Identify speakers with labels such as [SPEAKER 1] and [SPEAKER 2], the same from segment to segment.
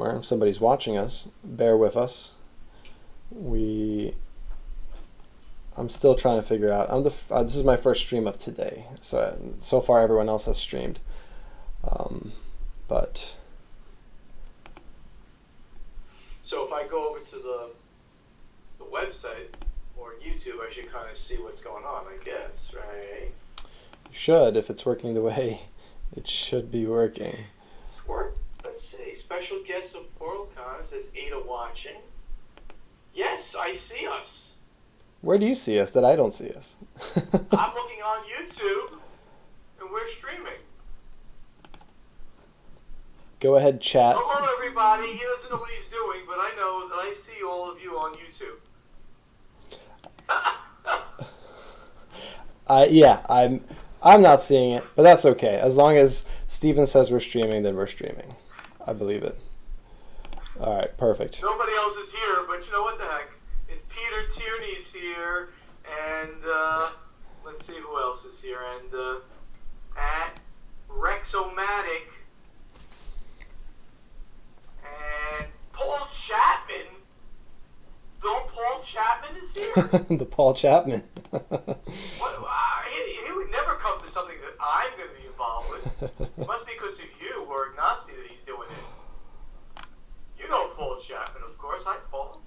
[SPEAKER 1] If somebody's watching us, bear with us. I'm still trying to figure out. This is my first stream of today, so far everyone else has streamed, but.
[SPEAKER 2] So if I go over to the website or YouTube, I should kind of see what's going on, I guess, right?
[SPEAKER 1] You should, if it's working the way it should be working.
[SPEAKER 2] It's work. Let's see. Special guest of Portalcon says Ada watching. Yes, I see us.
[SPEAKER 1] Where do you see us that I don't see us?
[SPEAKER 2] I'm looking on YouTube, and we're streaming.
[SPEAKER 1] Go ahead, chat.
[SPEAKER 2] Hello, everybody. He doesn't know what he's doing, but I know that I see all of you on YouTube.
[SPEAKER 1] Yeah, I'm not seeing it, but that's okay. As long as Steven says we're streaming, then we're streaming. I believe it. All right, perfect.
[SPEAKER 2] Nobody else is here, but you know what the heck? It's Peter Tierney's here, and let's see who else is here. And at Rexomatic and Paul Chapman. The Paul Chapman is here.
[SPEAKER 1] The Paul Chapman.
[SPEAKER 2] He would never come to something that I'm going to be involved with. It must be because of you or Ignacy that he's doing it. You know Paul Chapman, of course. Hi, Paul.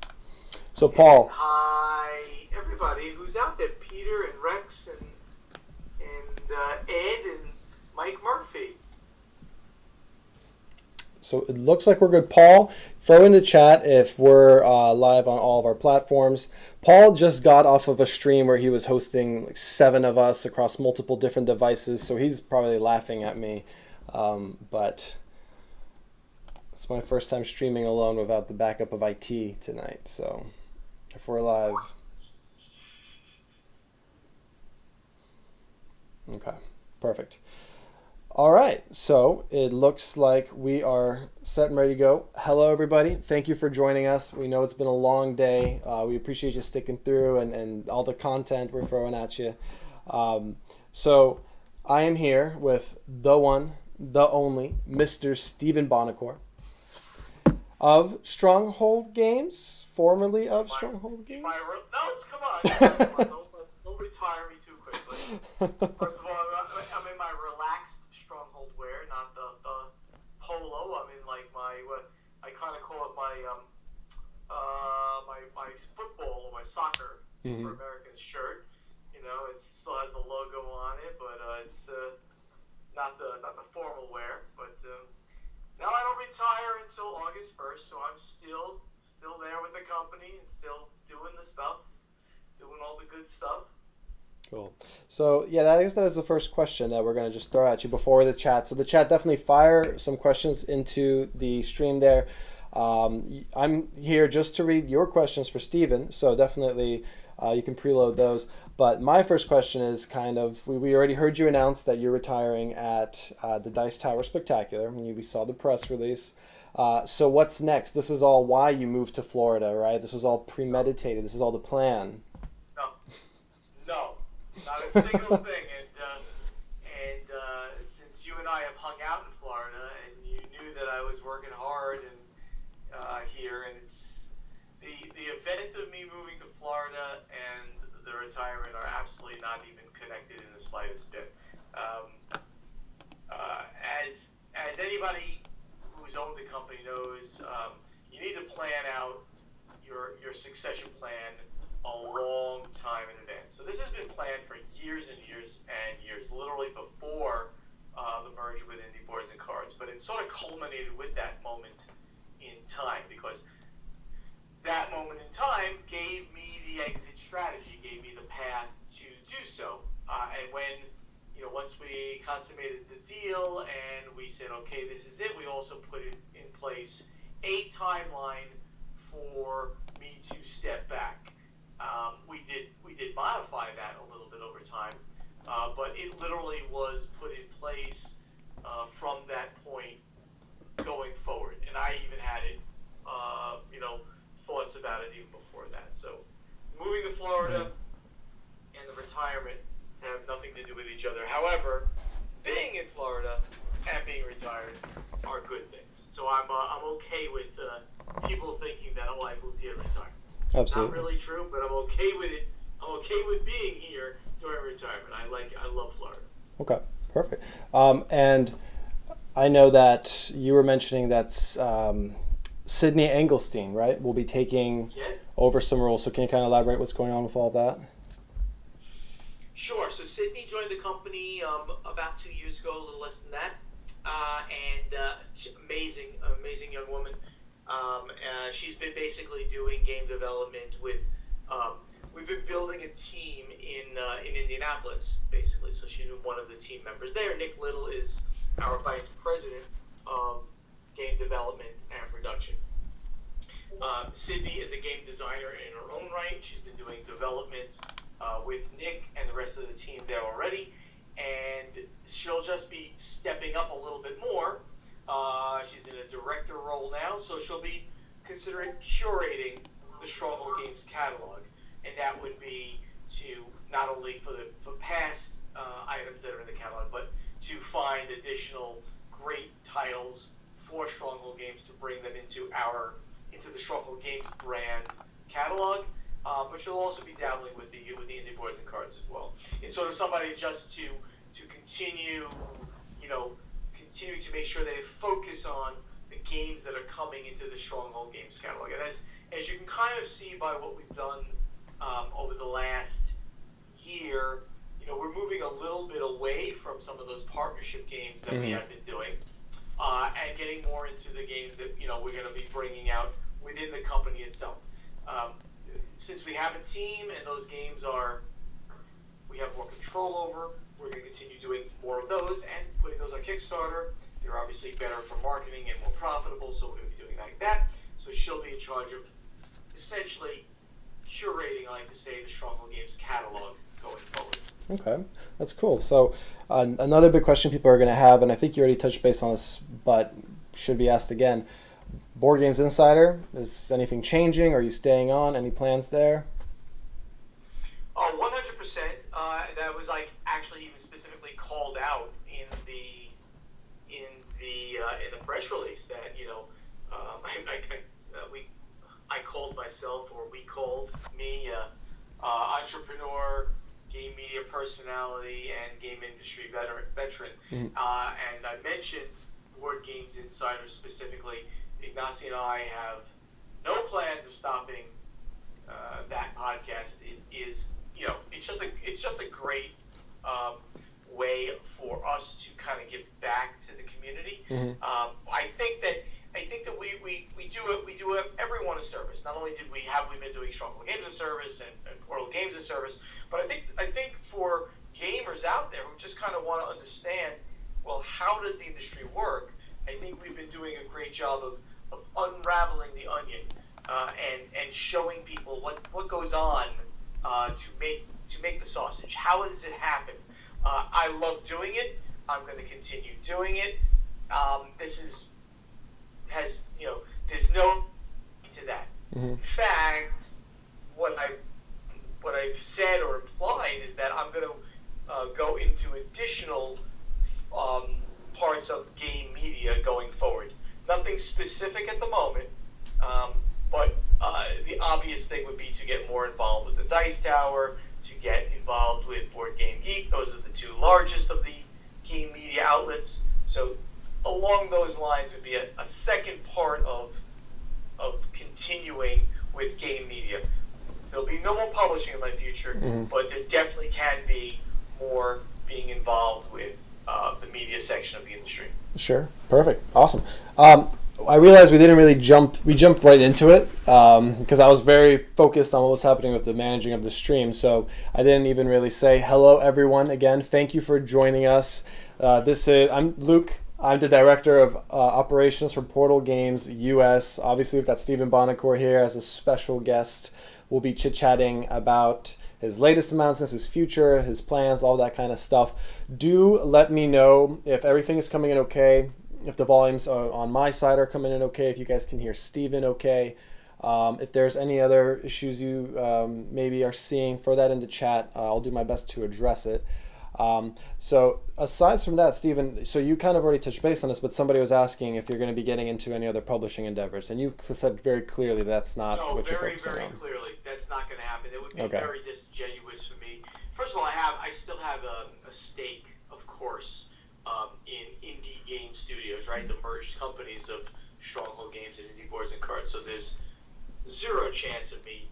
[SPEAKER 1] So, Paul.
[SPEAKER 2] And hi, everybody who's out there. Peter and Rex and Ed and Mike Murphy.
[SPEAKER 1] So it looks like we're good. Paul, throw in the chat if we're live on all of our platforms. Paul just got off of a stream where he was hosting like 7 of us across multiple different devices, so he's probably laughing at me. But it's my first time streaming alone without the backup of IT tonight. So if we're live. Okay, perfect. All right, so it looks like we are set and ready to go. Hello, everybody. Thank you for joining us. We know it's been a long day. We appreciate you sticking through and all the content we're throwing at you. So I am here with the one, the only, Mr. Stephen Bonacore of Stronghold Games, formerly of Stronghold Games.
[SPEAKER 2] Come on. Don't retire me too quickly. First of all, I'm in my relaxed Stronghold wear, not the polo. I'm in like what I kind of call it my football or my soccer for American shirt. You know, it still has the logo on it, but it's not the formal wear. But now I don't retire until August 1st, so I'm still there with the company and still doing the stuff, doing all the good stuff.
[SPEAKER 1] Cool. So yeah, I guess that is the first question that we're going to just throw at you before the chat. So the chat, definitely fire some questions into the stream there. I'm here just to read your questions for Steven, so definitely you can preload those. But my first question is kind of, we already heard you announce that you're retiring at the Dice Tower Spectacular. We saw the press release. So what's next? This is all why you moved to Florida, right? This was all premeditated. This is all the plan.
[SPEAKER 2] No. Not a single thing, and since you and I have hung out in Florida, and you knew that I was working hard and here, and it's the event of me moving to Florida and the retirement are absolutely not even connected in the slightest bit. As anybody who's owned a company knows, you need to plan out your succession plan a long time in advance. So this has been planned for years and years and years, literally before the merger with Indie Boards and Cards. But it sort of culminated with that moment in time, because that moment in time gave me the exit strategy, gave me the path to do so. And when, once we consummated the deal and we said, okay, this is it, we also put in place a timeline for me to step back. We did modify that a little bit over time, but it literally was put in place from that point going forward. And I even had it, thoughts about it even before that. So moving to Florida and the retirement have nothing to do with each other. However, being in Florida and being retired are good things. So I'm okay with people thinking that I moved here to retire. Not
[SPEAKER 1] Absolutely.
[SPEAKER 2] really true, but I'm okay with it. I'm okay with being here during retirement. I love Florida.
[SPEAKER 1] Okay, perfect. And I know that you were mentioning that Sydney Engelstein, right, will be taking
[SPEAKER 2] Yes.
[SPEAKER 1] over some roles. So can you kind of elaborate what's going on with all of that?
[SPEAKER 2] Sure. So Sydney joined the company about 2 years ago, a little less than that, and amazing young woman. She's been basically doing game development with. We've been building a team in Indianapolis, basically. So she's been one of the team members there. Nick Little is our vice president of game development and production. Sydney is a game designer in her own right. She's been doing development with Nick and the rest of the team there already, and she'll just be stepping up a little bit more. She's in a director role now, so she'll be considering curating the Stronghold Games catalog, and that would be to not only for past items that are in the catalog, but to find additional great titles for Stronghold Games to bring them into the Stronghold Games brand catalog. But she'll also be dabbling with the indie boards and cards as well. It's sort of somebody just to continue, continue to make sure they focus on the games that are coming into the Stronghold Games catalog. And as you can kind of see by what we've done over the last year, we're moving a little bit away from some of those partnership games that we have been doing, and getting more into the games that we're going to be bringing out within the company itself. Since we have a team and those games we have more control over, we're going to continue doing more of those and putting those on Kickstarter. They're obviously better for marketing and more profitable, so we're going to be doing like that. So she'll be in charge of essentially curating, I like to say, the Stronghold Games catalog going forward.
[SPEAKER 1] Okay, that's cool. So another big question people are going to have, and I think you already touched base on this, but should be asked again. Board Games Insider, is anything changing? Are you staying on? Any plans there?
[SPEAKER 2] 100%. That was actually even specifically called out in the press release that I called myself, or we called me, entrepreneur, game media personality, and game industry veteran. And I mentioned Board Games Insider specifically. Ignacy and I have no plans of stopping that podcast. It is, it's just a great way for us to kind of give back to the community. I think that we do everyone a service. Not only have we been doing Stronghold Games a service and Portal Games a service, but I think for gamers out there who just kind of want to understand, well, how does the industry work? I think we've been doing a great job of unraveling the onion and showing people what goes on to make the sausage. How does it happen? I love doing it. I'm going to continue doing it. There's no to that. In fact, what I've said or implied is that I'm going to go into additional parts of game media going forward. Nothing specific at the moment, but the obvious thing would be to get more involved with the Dice Tower, to get involved with Board Game Geek. Those are the two largest of the game media outlets. So along those lines would be a second part of continuing with game media. There'll be no more publishing in my future, but there definitely can be more being involved with the media section of the industry.
[SPEAKER 1] Sure. Perfect. Awesome. I realized we didn't really we jumped right into it because I was very focused on what was happening with the managing of the stream. So I didn't even really say hello, everyone. Again, thank you for joining us. I'm Luke. I'm the director of operations for Portal Games US. Obviously, we've got Stephen Bonacore here as a special guest. We'll be chit-chatting about his latest announcements, his future, his plans, all that kind of stuff. Do let me know if everything is coming in okay, if the volumes on my side are coming in okay, if you guys can hear Stephen okay. If there's any other issues you maybe are seeing, throw that in the chat. I'll do my best to address it. So aside from that, Stephen, so you kind of already touched base on this, but somebody was asking if you're going to be getting into any other publishing endeavors, and you said very clearly that's not
[SPEAKER 2] No,
[SPEAKER 1] what you're
[SPEAKER 2] very,
[SPEAKER 1] focusing
[SPEAKER 2] very
[SPEAKER 1] on.
[SPEAKER 2] clearly, that's not going to happen. It would be
[SPEAKER 1] Okay.
[SPEAKER 2] very disingenuous for me. First of all, I still have a stake, of course, in indie game studios, right? The merged companies of Stronghold Games and Indie Boards and Cards. So there's zero chance of me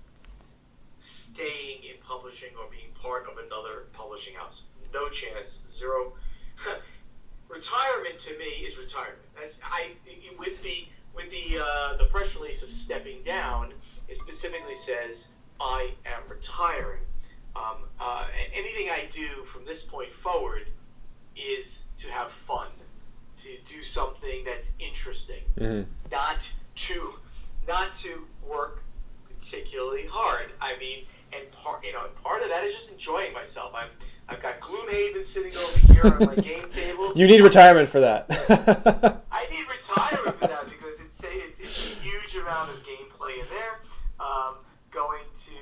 [SPEAKER 2] staying in publishing or being part of another publishing house. No chance. Zero. Retirement to me is retirement. With the press release of stepping down, it specifically says I am retiring. Anything I do from this point forward is to have fun, to do something that's interesting, not to work particularly hard. I mean, and part of that is just enjoying myself. I've got Gloomhaven sitting over here on my game table.
[SPEAKER 1] You need retirement for that.
[SPEAKER 2] I need retirement for that because it's a huge amount of gameplay in there. Going to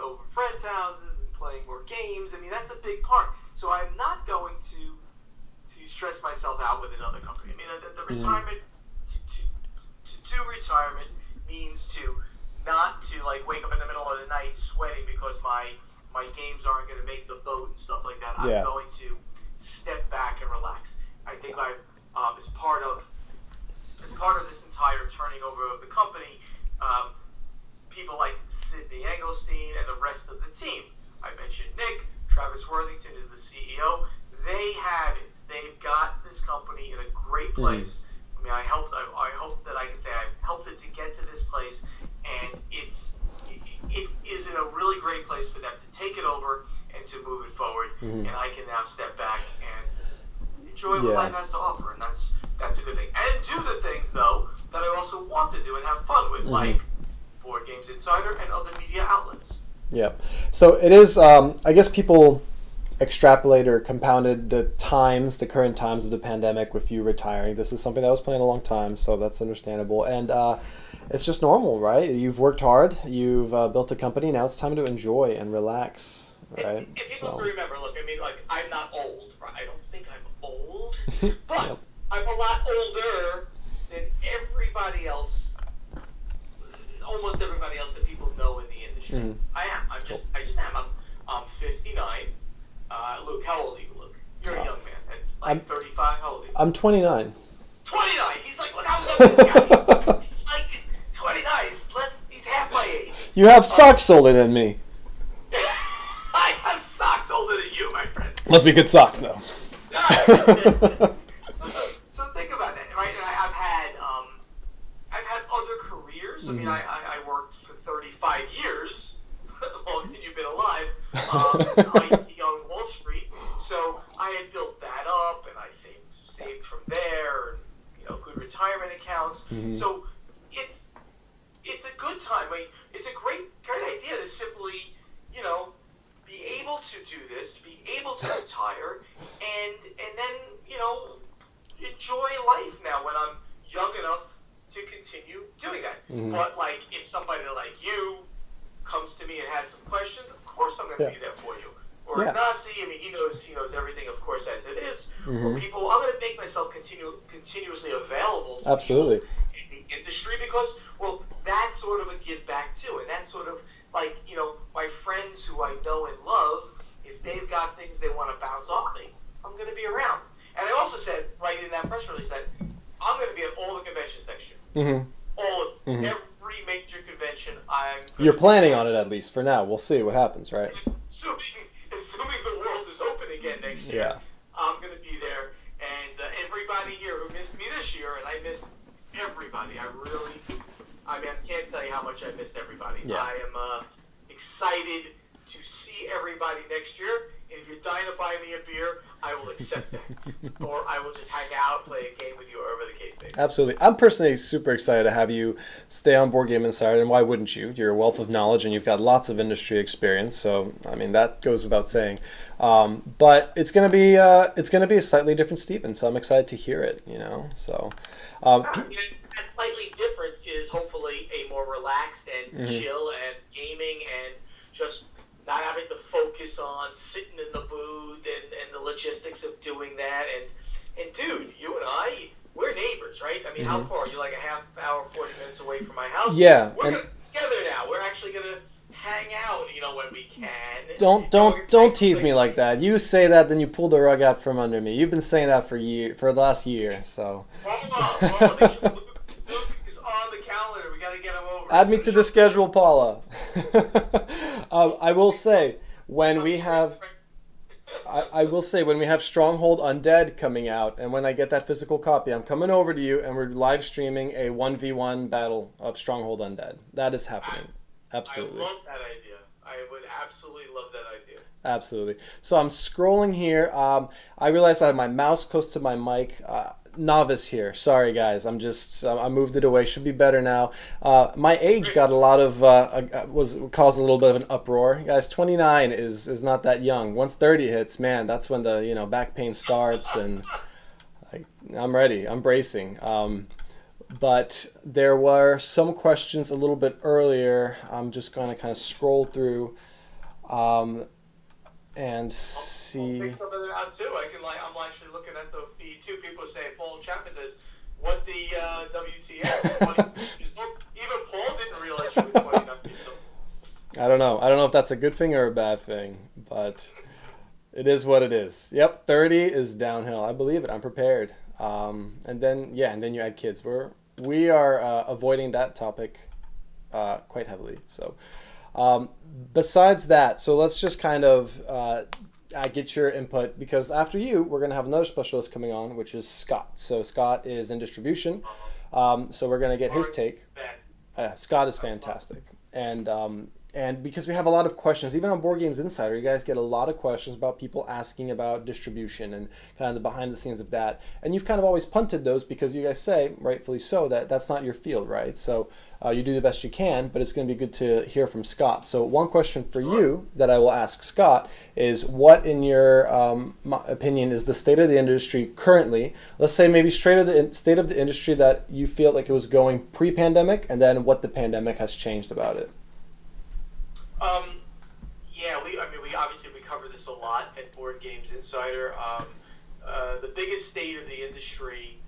[SPEAKER 2] over friends' houses and playing more games. I mean, that's a big part. So I'm not going to stress myself out with another company. I mean, the retirement to do retirement means to not to like wake up in the middle of the night sweating because my games aren't going to make the boat and stuff like that.
[SPEAKER 1] Yeah.
[SPEAKER 2] I'm going to step back and relax. I think as part of this entire turning over of the company, people like Sidney Engelstein and the rest of the team. I mentioned Nick. Travis Worthington is the CEO. They have it. They've got this company in a great place. I mean, I hope that I can say I've helped it to get to this place, and it is in a really great place for them to take it over and to move it forward. And I can now step back and enjoy what life has to offer, and that's a good thing. And do the things though that I also want to do and have fun with, like Board Games Insider and other media outlets.
[SPEAKER 1] Yeah. So it is, I guess people extrapolate or compounded the current times of the pandemic with you retiring. This is something that was planned a long time, so that's understandable. And it's just normal, right? You've worked hard, you've built a company, now it's time to enjoy and relax, right?
[SPEAKER 2] And people have to remember, look, I mean, like, I'm not old, right? I don't think I'm old, but I'm a lot older than everybody else, almost everybody else that people know in the industry. I am. I just am. I'm 59. Luke, how old are you, Luke? You're a young man. I'm 35. How old are you?
[SPEAKER 1] I'm 29.
[SPEAKER 2] 29. He's like, look how young this guy is. He's like 29. He's half my age.
[SPEAKER 1] You have socks older than me.
[SPEAKER 2] I have socks older than you, my friend.
[SPEAKER 1] Must be good socks, though.
[SPEAKER 2] So think about that, right? And I've had other careers. I mean, I worked for 35 years, longer than you've been alive, IT on Wall Street. So I had built that up, and I saved from there, and, good retirement accounts. So it's a good time. I mean, it's a great idea to simply, be able to do this, be able to retire, and then, enjoy life now when I'm young enough to continue doing that. But like, if somebody like you comes to me and has some questions, of course I'm going to be there for you. Or Nasi, I mean, he knows everything, of course, as it is. Or people, I'm going to make myself continuously available to
[SPEAKER 1] Absolutely.
[SPEAKER 2] people in the industry because, well, that's sort of a give back too, and that's sort of like, my friends who I know and love, if they've got things they want to bounce off me, I'm going to be around. And I also said right in that press release that I'm going to be at all the conventions next year. All of every major convention.
[SPEAKER 1] You're planning on it at least for now. We'll see what happens, right?
[SPEAKER 2] Assuming the world is open again next year, I'm going to be there. And everybody here who missed me this year, and I missed everybody. I can't tell you how much I missed everybody.
[SPEAKER 1] Yeah.
[SPEAKER 2] I am excited to see everybody next year. And if you're dying to buy me a beer, I will accept that. Or I will just hang out, play a game with you, or whatever the case may be.
[SPEAKER 1] Absolutely. I'm personally super excited to have you stay on Board Game Insider, and why wouldn't you? You're a wealth of knowledge, and you've got lots of industry experience, so, I mean, that goes without saying. But it's going to be a slightly different Stephen, so I'm excited to hear it, so...
[SPEAKER 2] That slightly different is hopefully a more relaxed and chill and gaming and just not having to focus on sitting in the booth and logistics of doing that. And dude, you and I, we're neighbors, right? I mean, how far? You're like a half hour, 40 minutes away from my house.
[SPEAKER 1] Yeah.
[SPEAKER 2] We're gonna be together now. We're actually gonna hang out, when we can.
[SPEAKER 1] Don't tease me like that. You say that, then you pull the rug out from under me. You've been saying that for the last year. So.
[SPEAKER 2] Hold on. Luke is on the calendar. We gotta get him over.
[SPEAKER 1] Add me to the schedule, Paula. I will say when we have. I will say when we have Stronghold Undead coming out, and when I get that physical copy, I'm coming over to you, and we're live streaming a 1v1 battle of Stronghold Undead. That is happening. Absolutely.
[SPEAKER 2] I love that idea. I would absolutely love that idea.
[SPEAKER 1] Absolutely. So I'm scrolling here. I realized I had my mouse close to my mic. Novice here. Sorry, guys. I moved it away. Should be better now. My age got a lot of caused a little bit of an uproar. Guys, 29 is not that young. Once 30 hits, man, that's when the back pain starts, and I'm ready. I'm bracing. But there were some questions a little bit earlier. I'm just going to kind of scroll through and see.
[SPEAKER 2] I'll pick some of them out too. I'm actually looking at the feed too. People are saying, Paul Chapman says, "What the WTF?" Even Paul didn't realize you were 29.
[SPEAKER 1] I don't know. I don't know if that's a good thing or a bad thing, but it is what it is. Yep, 30 is downhill. I believe it. I'm prepared. And then you add kids. We are avoiding that topic quite heavily. So besides that, so let's just kind of get your input, because after you, we're going to have another specialist coming on, which is Scott. So Scott is in distribution. So we're going to get his take. Scott is fantastic. And because we have a lot of questions, even on Board Games Insider, you guys get a lot of questions about people asking about distribution and kind of the behind the scenes of that. And you've kind of always punted those because you guys say, rightfully so, that that's not your field, right? So you do the best you can, but it's going to be good to hear from Scott. So one question for you that I will ask Scott is, what, in your opinion, is the state of the industry currently? Let's say maybe straight of the state of the industry that you feel like it was going pre-pandemic, and then what the pandemic has changed about it.
[SPEAKER 2] We obviously cover this a lot at Board Games Insider. The biggest state of the industry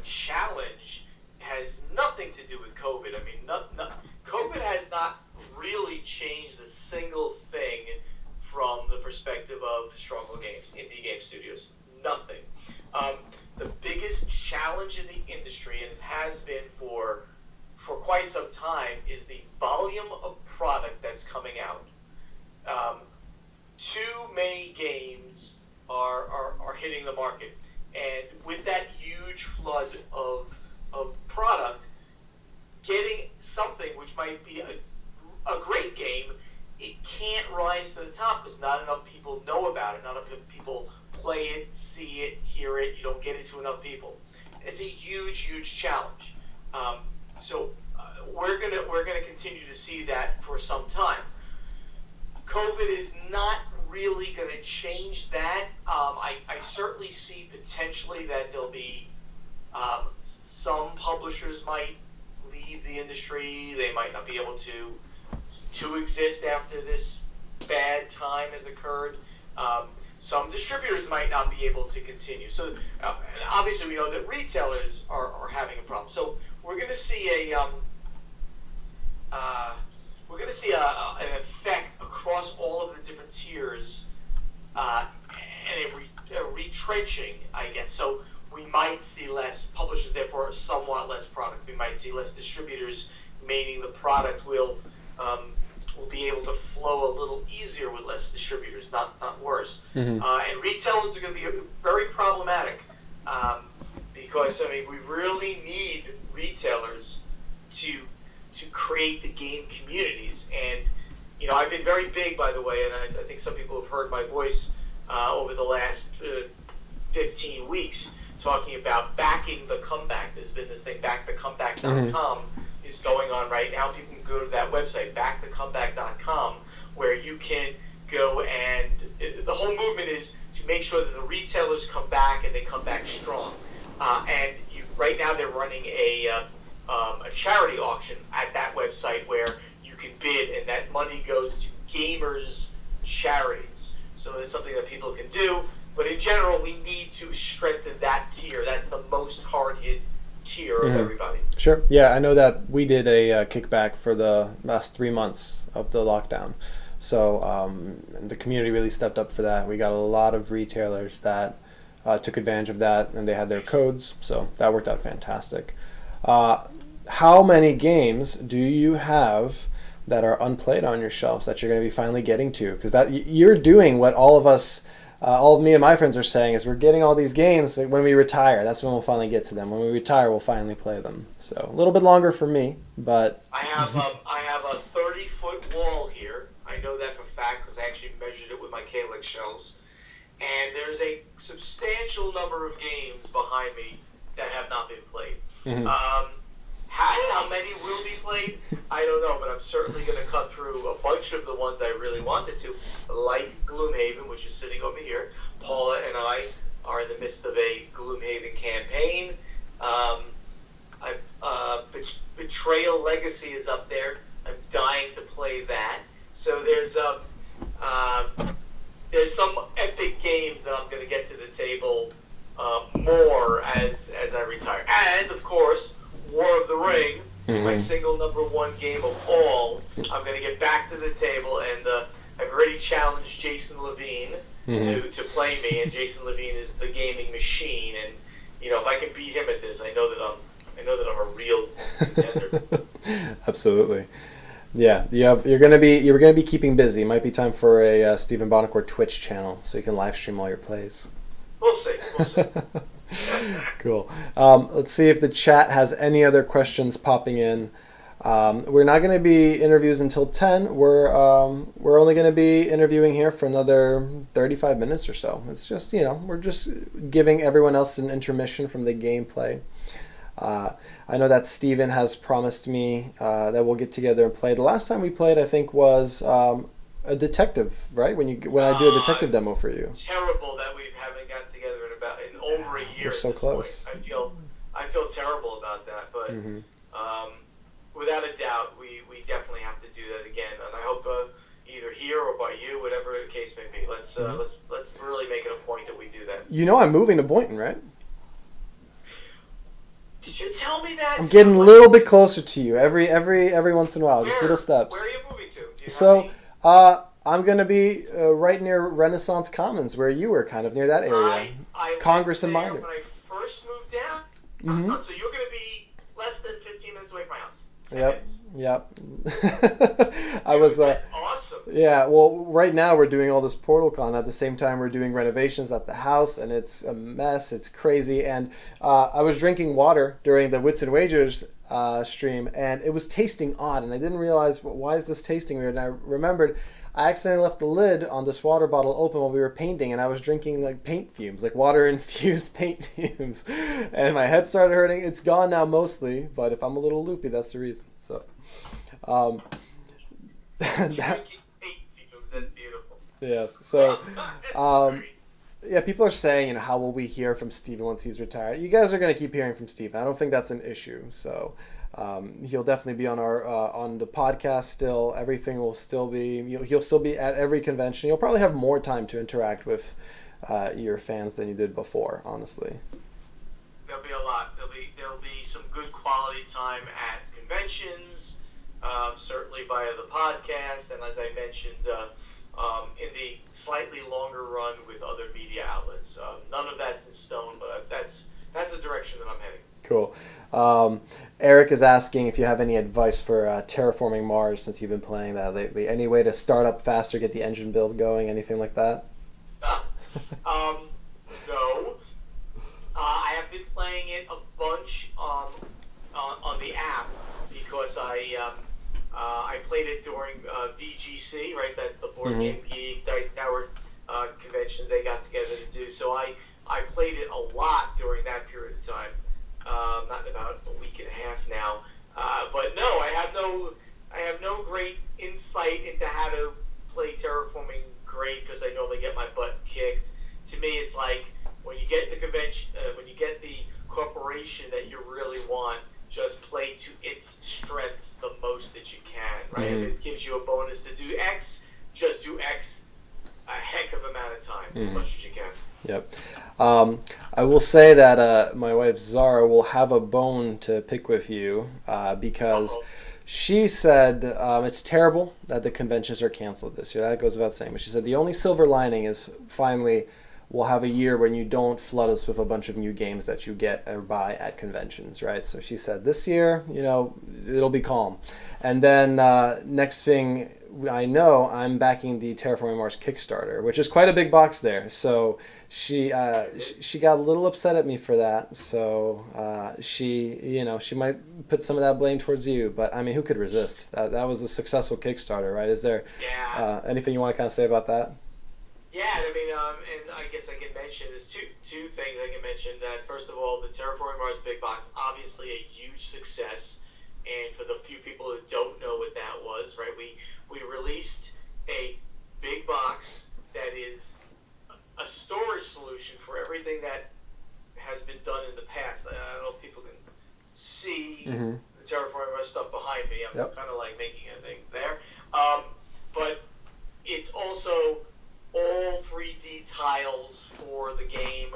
[SPEAKER 2] challenge has nothing to do with COVID. I mean, COVID has not really changed a single thing from the perspective of Stronghold Games, indie game studios. Nothing. The biggest challenge in the industry, and it has been for quite some time, is the volume of product that's coming out. Too many games are hitting the market, and with that huge flood of product, getting something which might be a great game, it can't rise to the top because not enough people know about it. Not enough people play it, see it, hear it. You don't get it to enough people. It's a huge challenge. So we're gonna continue to see that for some time. COVID is not really going to change that. I certainly see potentially that there'll be some publishers might leave the industry. They might not be able to exist after this bad time has occurred. Some distributors might not be able to continue. So and obviously we know that retailers are having a problem. So we're going to see an effect across all of the different tiers, and a retrenching, I guess. So we might see less publishers, therefore somewhat less product. We might see less distributors, meaning the product will be able to flow a little easier with less distributors, not worse. Mm-hmm. And retailers are going to be very problematic because we really need retailers to create the game communities. And I've been very big, by the way, and I think some people have heard my voice over the last 15 weeks talking about backing the comeback. There's been this thing, backthecomeback.com, is going on right now. People can go to that website, backthecomeback.com, where you can go, and the whole movement is to make sure that the retailers come back and they come back strong. And right now they're running a charity auction at that website where you can bid, and that money goes to gamers' charities. So it's something that people can do. But in general, we need to strengthen that tier. That's the most hard hit tier of everybody.
[SPEAKER 1] Sure. Yeah, I know that we did a kickback for the last 3 months of the lockdown. So the community really stepped up for that. We got a lot of retailers that took advantage of that, and they had their codes. So that worked out fantastic. How many games do you have that are unplayed on your shelves that you're going to be finally getting to? Because that you're doing what all of us, all of me and my friends are saying is we're getting all these games when we retire. That's when we'll finally get to them. When we retire, we'll finally play them. So a little bit longer for me, but
[SPEAKER 2] I have a 30-foot wall here. I know that for a fact because I actually measured it with my Calyx shelves. And there's a substantial number of games behind me that have not been played. How many will be played? I don't know, but I'm certainly going to cut through a bunch of the ones I really wanted to, like Gloomhaven, which is sitting over here. Paula and I are in the midst of a Gloomhaven campaign. Betrayal Legacy is up there. I'm dying to play that. So there's some epic games that I'm going to get to the table more as I retire. And, of course, War of the Ring, my single #1 game of all. I'm going to get back to the table, and I've already challenged Jason Levine to play me, and Jason Levine is the gaming machine, and if I can beat him at this, I know that I'm a real contender.
[SPEAKER 1] Absolutely. Yeah, you're gonna be keeping busy. It might be time for a Stephen Bonacore Twitch channel so you can live stream all your plays.
[SPEAKER 2] We'll see.
[SPEAKER 1] Cool. Let's see if the chat has any other questions popping in. We're not going to be interviews until 10. We're only going to be interviewing here for another 35 minutes or so. It's just, we're just giving everyone else an intermission from the gameplay. I know that Steven has promised me that we'll get together and play. The last time we played, I think, was a detective, right? When I do a detective demo for you.
[SPEAKER 2] It's terrible that we haven't got together in over a year.
[SPEAKER 1] We're so close.
[SPEAKER 2] I feel terrible about that, but without a doubt, we definitely have to do that again. And I hope either here or by you, whatever the case may be. Let's really make it a point that we do that.
[SPEAKER 1] I'm moving to Boynton, right?
[SPEAKER 2] Did you tell me that?
[SPEAKER 1] I'm getting a little bit closer to you every once in a while, just little steps.
[SPEAKER 2] Where are you moving to?
[SPEAKER 1] So, I'm going to be right near Renaissance Commons, where you were, kind of near that area.
[SPEAKER 2] I
[SPEAKER 1] Congress and
[SPEAKER 2] Minor.
[SPEAKER 1] Minor.
[SPEAKER 2] When I first moved down, so you're going to be less than 15 minutes away from my house.
[SPEAKER 1] Yep.
[SPEAKER 2] That's awesome.
[SPEAKER 1] Yeah, well, right now we're doing all this Portalcon. At the same time, we're doing renovations at the house, and it's a mess. It's crazy. And I was drinking water during the Wits and Wagers stream, and it was tasting odd, and I didn't realize, why is this tasting weird? And I remembered I accidentally left the lid on this water bottle open while we were painting, and I was drinking like paint fumes, like water-infused paint fumes, and my head started hurting. It's gone now mostly, but if I'm a little loopy, that's the reason. So,
[SPEAKER 2] drinking paint fumes, that's beautiful.
[SPEAKER 1] Yes. So, yeah, people are saying, how will we hear from Steven once he's retired? You guys are going to keep hearing from Steven. I don't think that's an issue. So, he'll definitely be on our on the podcast still. Everything will still be. He'll still be at every convention. You'll probably have more time to interact with your fans than you did before. Honestly,
[SPEAKER 2] there'll be a lot. There'll be some good quality time at conventions. Certainly via the podcast, and as I mentioned, in the slightly longer run with other media outlets. None of that's in stone, but that's the direction that I'm heading.
[SPEAKER 1] Cool. Eric is asking if you have any advice for terraforming Mars since you've been playing that lately. Any way to start up faster, get the engine build going, anything like that?
[SPEAKER 2] No. I have been playing it a bunch on the app because I played it during VGC, right? That's the Board Game Geek Dice Tower convention they got together to do. So I played it a lot during that period of time. Not in about a week and a half now. But no, I have no great insight into how to play terraforming great because I normally get my butt kicked. To me, it's like when you get the convention, when you get the corporation that you really want, just play to its strengths the most that you can, right? If it gives you a bonus to do X, just do X a heck of amount of time, as much as you can.
[SPEAKER 1] Yep. I will say that my wife Zara will have a bone to pick with you because
[SPEAKER 2] Uh-oh.
[SPEAKER 1] she said it's terrible that the conventions are canceled this year. That goes without saying. But she said the only silver lining is finally we'll have a year when you don't flood us with a bunch of new games that you get or buy at conventions, right? So she said this year, it'll be calm. And then next thing I know, I'm backing the Terraforming Mars Kickstarter, which is quite a big box there. So she got a little upset at me for that. So she might put some of that blame towards you. But I mean, who could resist? That was a successful Kickstarter, right? Is there
[SPEAKER 2] Yeah.
[SPEAKER 1] anything you want to kind of say about that?
[SPEAKER 2] Yeah, I mean, and I guess I can mention there's two things I can mention. That first of all, the Terraforming Mars Big Box, obviously a huge success, and for the few people who don't know what that was, right? We released a big box that is a storage solution for everything that has been done in the past. I don't know if people can see
[SPEAKER 1] Mm-hmm.
[SPEAKER 2] the Terraforming Mars stuff behind me. I'm
[SPEAKER 1] Yep.
[SPEAKER 2] kind of like making things there, but it's also all 3D tiles for the game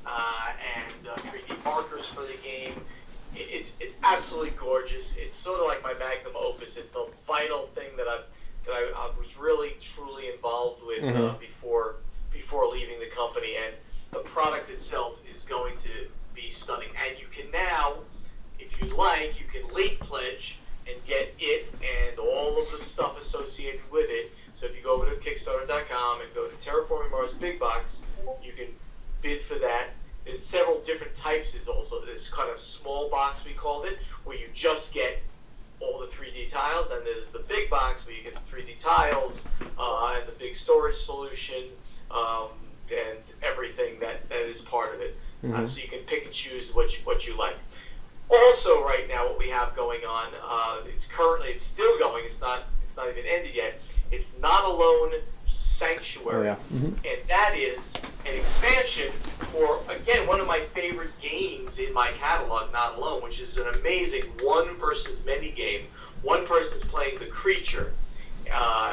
[SPEAKER 2] and 3D markers for the game. It's absolutely gorgeous. It's sort of like my magnum opus. It's the final thing that I was really truly involved with
[SPEAKER 1] Mm-hmm.
[SPEAKER 2] before leaving the company, and the product itself is going to be stunning. And you can now, if you'd like, you can late pledge and get it and all of the stuff associated with it. So if you go over to Kickstarter.com and go to Terraforming Mars Big Box, you can bid for that. There's several different types. There's also this kind of small box, we called it, where you just get all the 3D tiles, and there's the big box where you get the 3D tiles and the big storage solution and everything that is part of it.
[SPEAKER 1] Mm-hmm.
[SPEAKER 2] So you can pick and choose what you like. Also, right now, what we have going on, it's still going. It's not even ended yet. It's Not Alone Sanctuary,
[SPEAKER 1] Oh yeah. Mm-hmm.
[SPEAKER 2] and that is an expansion for, again, one of my favorite games in my catalog, Not Alone, which is an amazing one versus many game. One person's playing the creature,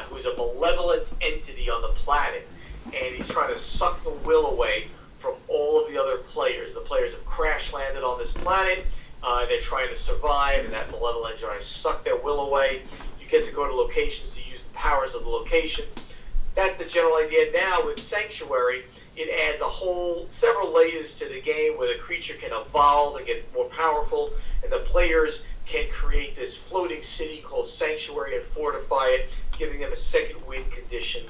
[SPEAKER 2] who's a malevolent entity on the planet, and he's trying to suck the will away from all of the other players. The players have crash landed on this planet. They're trying to survive, and that malevolent is trying to suck their will away. You get to go to locations to use the powers of the location. That's the general idea. Now with Sanctuary, it adds several layers to the game where the creature can evolve and get more powerful, and the players can create this floating city called Sanctuary and fortify it, giving them a second win condition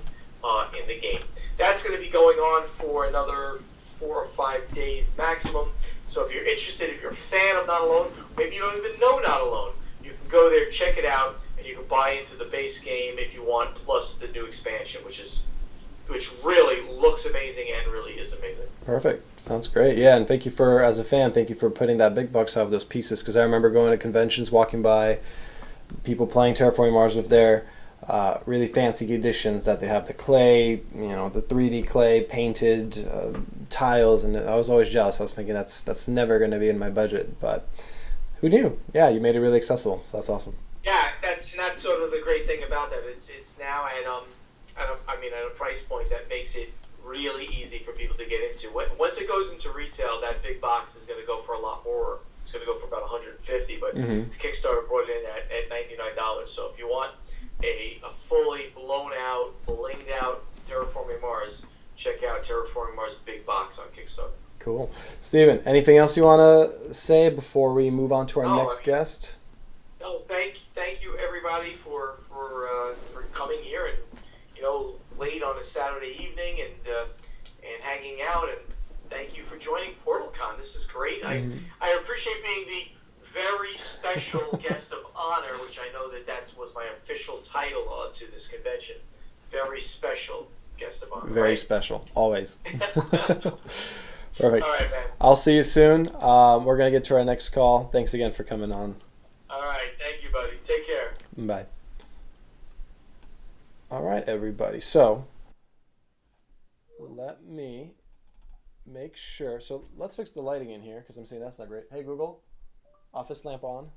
[SPEAKER 2] in the game. That's going to be going on for another 4 or 5 days maximum. So if you're interested, if you're a fan of Not Alone, maybe you don't even know Not Alone, you can go there, check it out, and you can buy into the base game if you want, plus the new expansion, which really looks amazing and really is amazing.
[SPEAKER 1] Perfect. Sounds great. Yeah, and as a fan, thank you for putting that big box out of those pieces, because I remember going to conventions, walking by people playing Terraforming Mars with their really fancy editions that they have the clay, the 3D clay painted tiles, and I was always jealous. I was thinking that's never going to be in my budget, but who knew? Yeah, you made it really accessible, so that's awesome.
[SPEAKER 2] Yeah, that's sort of the great thing about that. It's now at a price point that makes it really easy for people to get into. Once it goes into retail, that big box is going to go for a lot more. It's going to go for about $150, but
[SPEAKER 1] Mm-hmm.
[SPEAKER 2] the Kickstarter brought it in at $99. So if you want a fully blown out, blinged out Terraforming Mars, check out Terraforming Mars Big Box on Kickstarter.
[SPEAKER 1] Cool. Steven, anything else you want to say before we move on to our next guest?
[SPEAKER 2] No, thank you everybody for coming here and late on a Saturday evening and hanging out, and thank you for joining Portalcon. This is great.
[SPEAKER 1] Mm-hmm.
[SPEAKER 2] I appreciate being the very special guest of honor, which I know that was my official title to this convention. Very special guest of honor.
[SPEAKER 1] Very
[SPEAKER 2] right?
[SPEAKER 1] special, always. Perfect.
[SPEAKER 2] All right, man.
[SPEAKER 1] I'll see you soon. We're going to get to our next call. Thanks again for coming on.
[SPEAKER 2] All right. Thank you, buddy. Take care.
[SPEAKER 1] Bye. All right, everybody. So let me make sure. So let's fix the lighting in here because I'm saying that's not great. Hey, Google, office lamp on.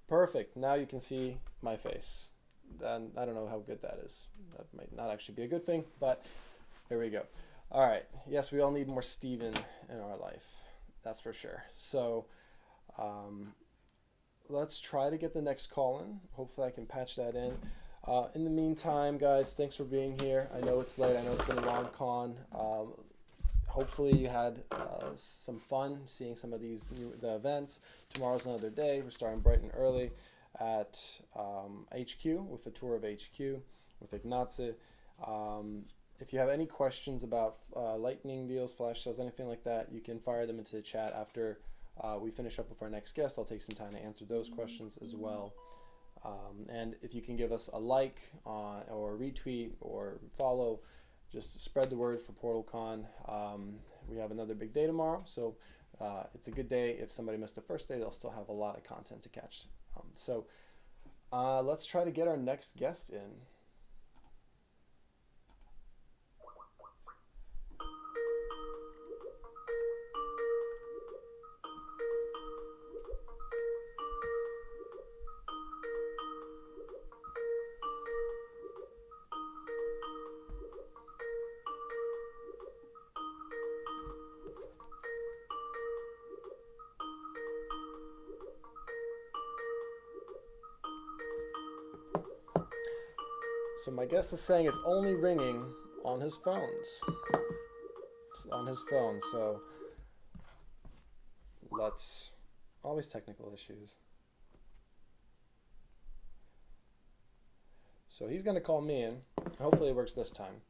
[SPEAKER 1] Perfect. Now you can see my face. Then I don't know how good that is. That might not actually be a good thing, but There we go. All right. Yes, we all need more Steven in our life. That's for sure. So um, let's try to get the next call in. Hopefully, I can patch that in the meantime, guys, thanks for being here. I know it's late. I know it's been a long con. Hopefully, you had some fun seeing some of the events. Tomorrow's another day. We're starting bright and early at HQ with a tour of HQ with Ignacy. If you have any questions about lightning deals, flash sales, anything like that, you can fire them into the chat after we finish up with our next guest. I'll take some time to answer those questions as well. And if you can give us a like or retweet or follow, just spread the word for Portalcon. We have another big day tomorrow, so it's a good day. If somebody missed the first day, they'll still have a lot of content to catch. So let's try to get our next guest in. So my guest is saying it's only ringing on his phones. It's on his phone, so let's... Always technical issues. So he's going to call me in. Hopefully it works this time.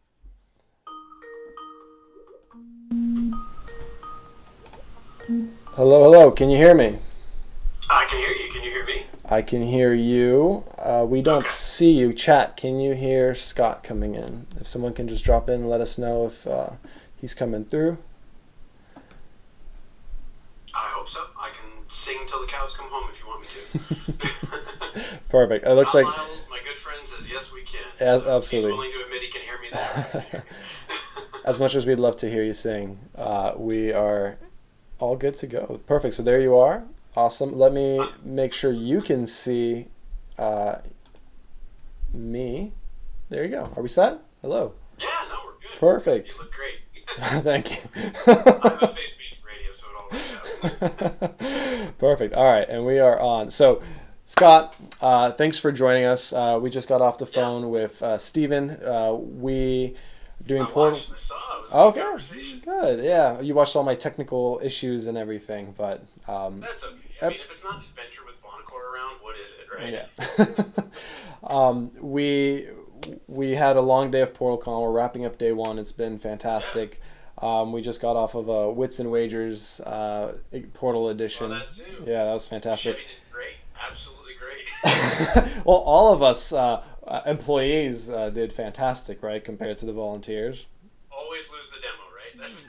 [SPEAKER 1] Hello, hello. Can you hear me?
[SPEAKER 2] I can hear you. Can you hear me?
[SPEAKER 1] I can hear you. We don't see you. Chat, can you hear Scott coming in? If someone can just drop in and let us know if he's coming through.
[SPEAKER 2] I hope so. I can sing till the cows come home if you want me to.
[SPEAKER 1] Perfect. It looks like
[SPEAKER 2] Miles, my good friend, says yes, we can.
[SPEAKER 1] So absolutely.
[SPEAKER 2] He's willing to admit he can hear me there.
[SPEAKER 1] As much as we'd love to hear you sing, we are all good to go. Perfect. So there you are. Awesome. Let me make sure you can see me. There you go. Are we set? Hello.
[SPEAKER 2] Yeah, no, we're good.
[SPEAKER 1] Perfect.
[SPEAKER 2] You look great.
[SPEAKER 1] Thank you.
[SPEAKER 2] I have a face beach radio, so it all works out.
[SPEAKER 1] Perfect. All right, and we are on. So, Scott, thanks for joining us. We just got off the phone with Steven. We doing Portal.
[SPEAKER 2] I saw. It was a good conversation.
[SPEAKER 1] Good. Yeah, you watched all my technical issues and everything, but
[SPEAKER 2] that's okay. I mean, if it's not an adventure with Bonacore around, what is it, right?
[SPEAKER 1] Yeah. We had a long day of Portalcon. We're wrapping up day one. It's been fantastic. We just got off of a Wits and Wagers Portal edition.
[SPEAKER 2] Saw that too.
[SPEAKER 1] Yeah, that was fantastic.
[SPEAKER 2] Chevy did great. Absolutely great.
[SPEAKER 1] Well, all of us employees did fantastic, right, compared to the volunteers.
[SPEAKER 2] Always lose the demo, right? That's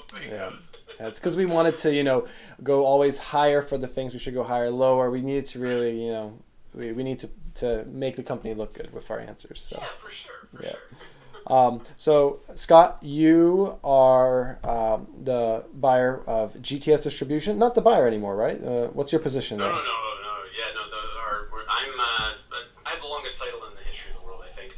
[SPEAKER 2] the way it goes.
[SPEAKER 1] It's because we wanted to, go always higher for the things we should go higher, lower. We needed to really, we need to make the company look good with our answers. So.
[SPEAKER 2] Yeah, for sure.
[SPEAKER 1] Sure. So, Scott, you are the buyer of GTS Distribution. Not the buyer anymore, right? What's your position there?
[SPEAKER 2] No. Yeah, no. I have the longest title in the history of the world, I think.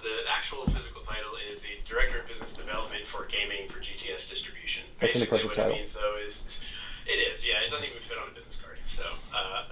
[SPEAKER 2] The actual physical title is the Director of Business Development for Gaming for GTS Distribution.
[SPEAKER 1] That's an impressive title.
[SPEAKER 2] What it means, though, is it is. Yeah, it doesn't even fit on a business card. So,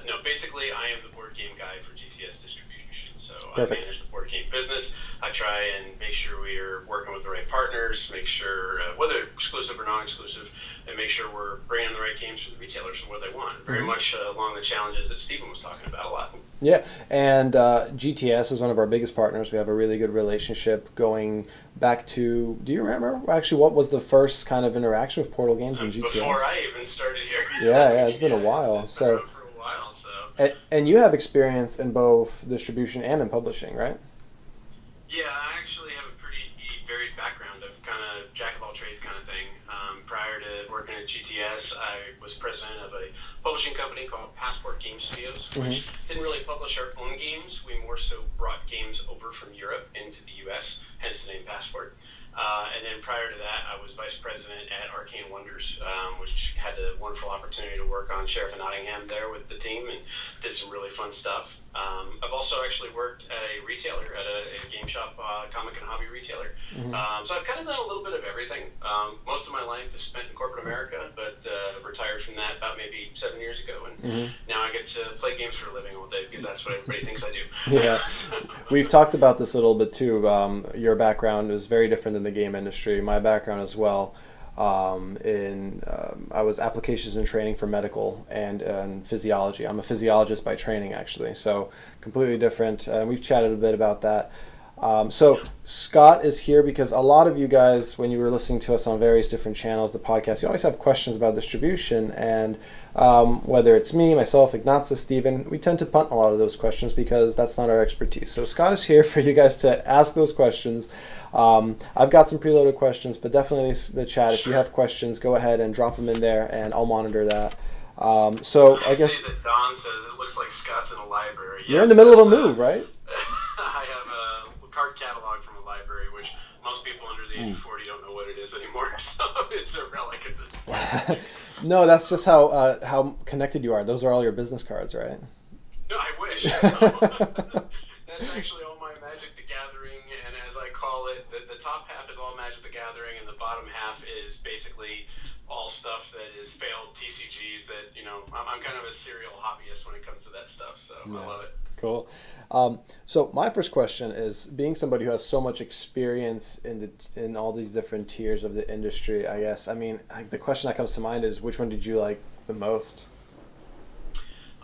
[SPEAKER 2] no, basically, I am the board game guy for GTS Distribution. So
[SPEAKER 1] Perfect.
[SPEAKER 2] I manage the board game business. I try and make sure we are working with the right partners, make sure, whether exclusive or non-exclusive, and make sure we're bringing the right games for the retailers and what they want. Very much along the challenges that Stephen was talking about a lot.
[SPEAKER 1] Yeah, and GTS is one of our biggest partners. We have a really good relationship going back to, do you remember actually what was the first kind of interaction with Portal Games and GTS?
[SPEAKER 2] Before I even started here.
[SPEAKER 1] Yeah, it's been a while.
[SPEAKER 2] It's been around for a while, so.
[SPEAKER 1] And you have experience in both distribution and in publishing, right?
[SPEAKER 2] Yeah, I actually have a pretty varied background of kind of jack of all trades kind of thing. Prior to working at GTS, I was president of a publishing company called Passport Game Studios, which didn't really publish our own games. We more so brought games over from Europe into the U.S., hence the name Passport.
[SPEAKER 3] And then prior to that, I was vice president at Arcane Wonders, which had the wonderful opportunity to work on Sheriff of Nottingham there with the team and did some really fun stuff. I've also actually worked at a retailer, at a game shop, comic and hobby retailer. So I've kind of done a little bit of everything. Most of my life is spent in corporate America, but retired from that about maybe 7 years ago. And now I get to play games for a living all day because that's what everybody thinks I do.
[SPEAKER 1] Yeah. We've talked about this a little bit too. Your background is very different than the game industry. My background as well. I was applications and training for medical and physiology. I'm a physiologist by training, actually, so completely different. We've chatted a bit about that. So Scott is here because a lot of you guys, when you were listening to us on various different channels, the podcast, you always have questions about distribution, and whether it's me, myself, Ignatius, Steven, we tend to punt a lot of those questions because that's not our expertise. So Scott is here for you guys to ask those questions. I've got some preloaded questions, but definitely the chat, if you have questions, go ahead and drop them in there and I'll monitor that. So I guess
[SPEAKER 3] that Don says it looks like Scott's in a library.
[SPEAKER 1] You're in the middle of a move, right?
[SPEAKER 3] I have a card catalog from a library, which most people under the age of 40 don't know what it is anymore, so it's a relic at this point.
[SPEAKER 1] No, that's just how connected you are. Those are all your business cards, right?
[SPEAKER 3] No, I wish. That's actually all my Magic the Gathering, and as I call it, the top half is all Magic the Gathering, and the bottom half is basically all stuff that is failed TCGs that, I'm kind of a serial hobbyist when it comes to that stuff, so yeah. I love it.
[SPEAKER 1] Cool. So my first question is, being somebody who has so much experience in all these different tiers of the industry, I guess, the question that comes to mind is, which one did you like the most?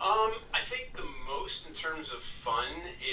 [SPEAKER 3] I think the most in terms of fun